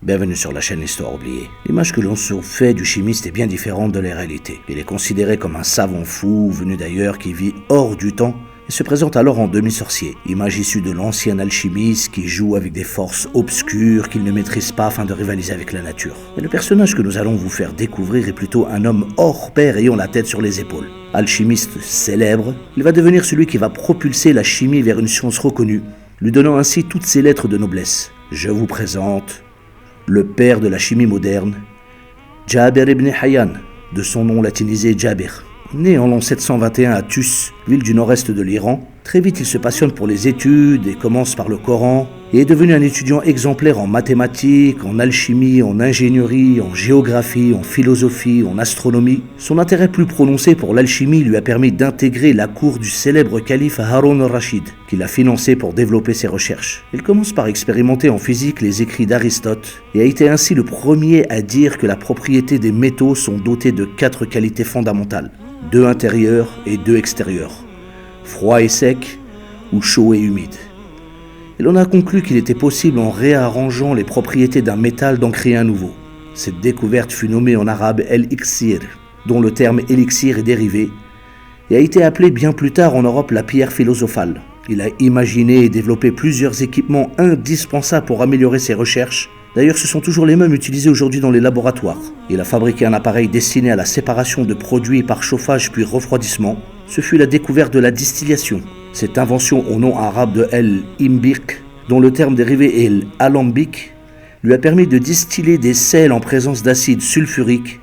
Bienvenue sur la chaîne Histoire oubliée. L'image que l'on se fait du chimiste est bien différente de la réalité. Il est considéré comme un savant fou venu d'ailleurs qui vit hors du temps et se présente alors en demi-sorcier. Image issue de l'ancien alchimiste qui joue avec des forces obscures qu'il ne maîtrise pas afin de rivaliser avec la nature. Mais le personnage que nous allons vous faire découvrir est plutôt un homme hors pair ayant la tête sur les épaules. Alchimiste célèbre, il va devenir celui qui va propulser la chimie vers une science reconnue, lui donnant ainsi toutes ses lettres de noblesse. Je vous présente le père de la chimie moderne, Jaber ibn Hayyan, de son nom latinisé Jabir. Né en l'an 721 à Tus, ville du nord-est de l'Iran, très vite il se passionne pour les études et commence par le Coran et est devenu un étudiant exemplaire en mathématiques, en alchimie, en ingénierie, en géographie, en philosophie, en astronomie. Son intérêt plus prononcé pour l'alchimie lui a permis d'intégrer la cour du célèbre calife Haroun al-Rachid, qu'il a financé pour développer ses recherches. Il commence par expérimenter en physique les écrits d'Aristote et a été ainsi le premier à dire que la propriété des métaux sont dotés de 4 qualités fondamentales. 2 intérieurs et 2 extérieurs, froid et sec ou chaud et humide. Et l'on a conclu qu'il était possible en réarrangeant les propriétés d'un métal d'en créer un nouveau. Cette découverte fut nommée en arabe el-iksir, dont le terme élixir est dérivé, et a été appelée bien plus tard en Europe la pierre philosophale. Il a imaginé et développé plusieurs équipements indispensables pour améliorer ses recherches. D'ailleurs, ce sont toujours les mêmes utilisés aujourd'hui dans les laboratoires. Il a fabriqué un appareil destiné à la séparation de produits par chauffage puis refroidissement. Ce fut la découverte de la distillation. Cette invention au nom arabe de el-imbik, dont le terme dérivé est l'alambic, lui a permis de distiller des sels en présence d'acide sulfurique.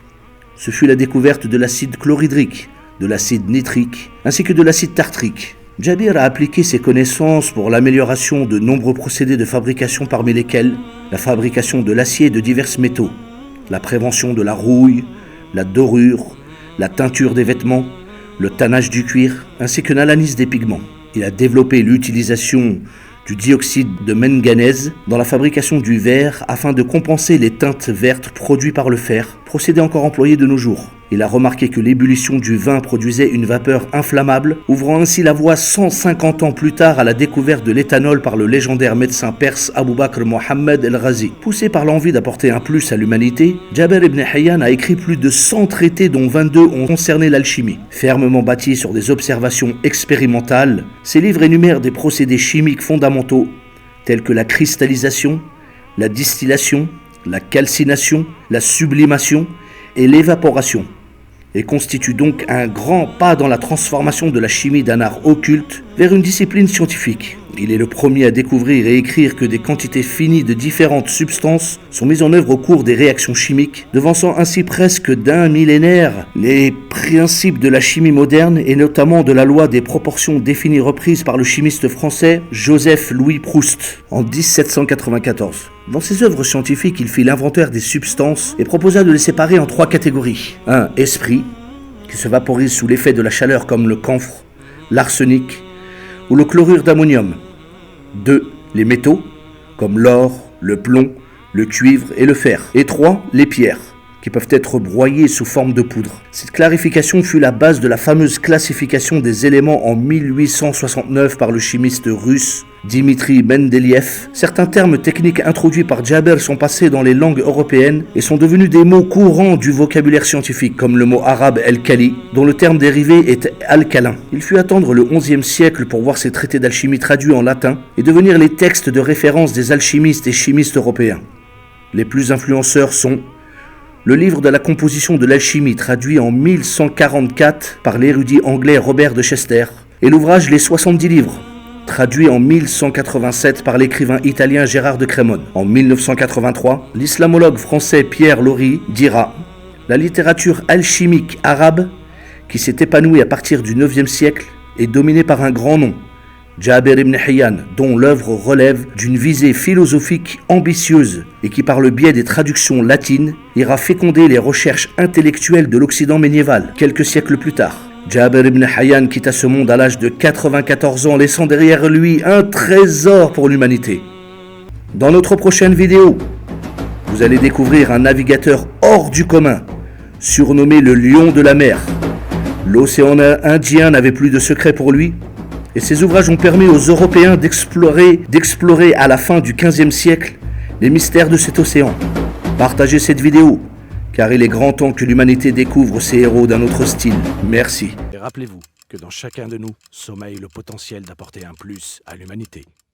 Ce fut la découverte de l'acide chlorhydrique, de l'acide nitrique, ainsi que de l'acide tartrique. Jabir a appliqué ses connaissances pour l'amélioration de nombreux procédés de fabrication parmi lesquels la fabrication de l'acier et de divers métaux, la prévention de la rouille, la dorure, la teinture des vêtements, le tannage du cuir, ainsi que l'analyse des pigments. Il a développé l'utilisation du dioxyde de manganèse dans la fabrication du verre afin de compenser les teintes vertes produites par le fer, procédé encore employé de nos jours. Il a remarqué que l'ébullition du vin produisait une vapeur inflammable, ouvrant ainsi la voie 150 ans plus tard à la découverte de l'éthanol par le légendaire médecin perse Abu Bakr Mohammed el-Ghazi. Poussé par l'envie d'apporter un plus à l'humanité, Jaber ibn Hayyan a écrit plus de 100 traités dont 22 ont concerné l'alchimie. Fermement bâtis sur des observations expérimentales, ces livres énumèrent des procédés chimiques fondamentaux tels que la cristallisation, la distillation, la calcination, la sublimation et l'évaporation, et constitue donc un grand pas dans la transformation de la chimie d'un art occulte vers une discipline scientifique. Il est le premier à découvrir et écrire que des quantités finies de différentes substances sont mises en œuvre au cours des réactions chimiques, devançant ainsi presque d'un millénaire les principes de la chimie moderne et notamment de la loi des proportions définies reprise par le chimiste français Joseph-Louis Proust en 1794. Dans ses œuvres scientifiques, il fit l'inventaire des substances et proposa de les séparer en 3 catégories. 1. Esprit, qui se vaporise sous l'effet de la chaleur comme le camphre, l'arsenic ou le chlorure d'ammonium. 2. Les métaux, comme l'or, le plomb, le cuivre et le fer. Et 3. Les pierres, qui peuvent être broyées sous forme de poudre. Cette clarification fut la base de la fameuse classification des éléments en 1869 par le chimiste russe Dimitri Mendeleïev. Certains termes techniques introduits par Jaber sont passés dans les langues européennes et sont devenus des mots courants du vocabulaire scientifique, comme le mot arabe el-kali, dont le terme dérivé est alcalin. Il fut attendre le XIe siècle pour voir ces traités d'alchimie traduits en latin et devenir les textes de référence des alchimistes et chimistes européens. Les plus influenceurs sont le livre de la composition de l'alchimie, traduit en 1144 par l'érudit anglais Robert de Chester, et l'ouvrage Les 70 livres, traduit en 1187 par l'écrivain italien Gérard de Crémone. En 1983, l'islamologue français Pierre Laury dira « La littérature alchimique arabe, qui s'est épanouie à partir du IXe siècle, est dominée par un grand nom, Jaber ibn Hayyan, dont l'œuvre relève d'une visée philosophique ambitieuse et qui, par le biais des traductions latines, ira féconder les recherches intellectuelles de l'Occident médiéval quelques siècles plus tard. Jaber ibn Hayyan quitta ce monde à l'âge de 94 ans, laissant derrière lui un trésor pour l'humanité. Dans notre prochaine vidéo, vous allez découvrir un navigateur hors du commun, surnommé le Lion de la mer. L'océan Indien n'avait plus de secret pour lui, et ses ouvrages ont permis aux Européens d'explorer à la fin du XVe siècle les mystères de cet océan. Partagez cette vidéo, car il est grand temps que l'humanité découvre ces héros d'un autre style. Merci. Et rappelez-vous que dans chacun de nous sommeille le potentiel d'apporter un plus à l'humanité.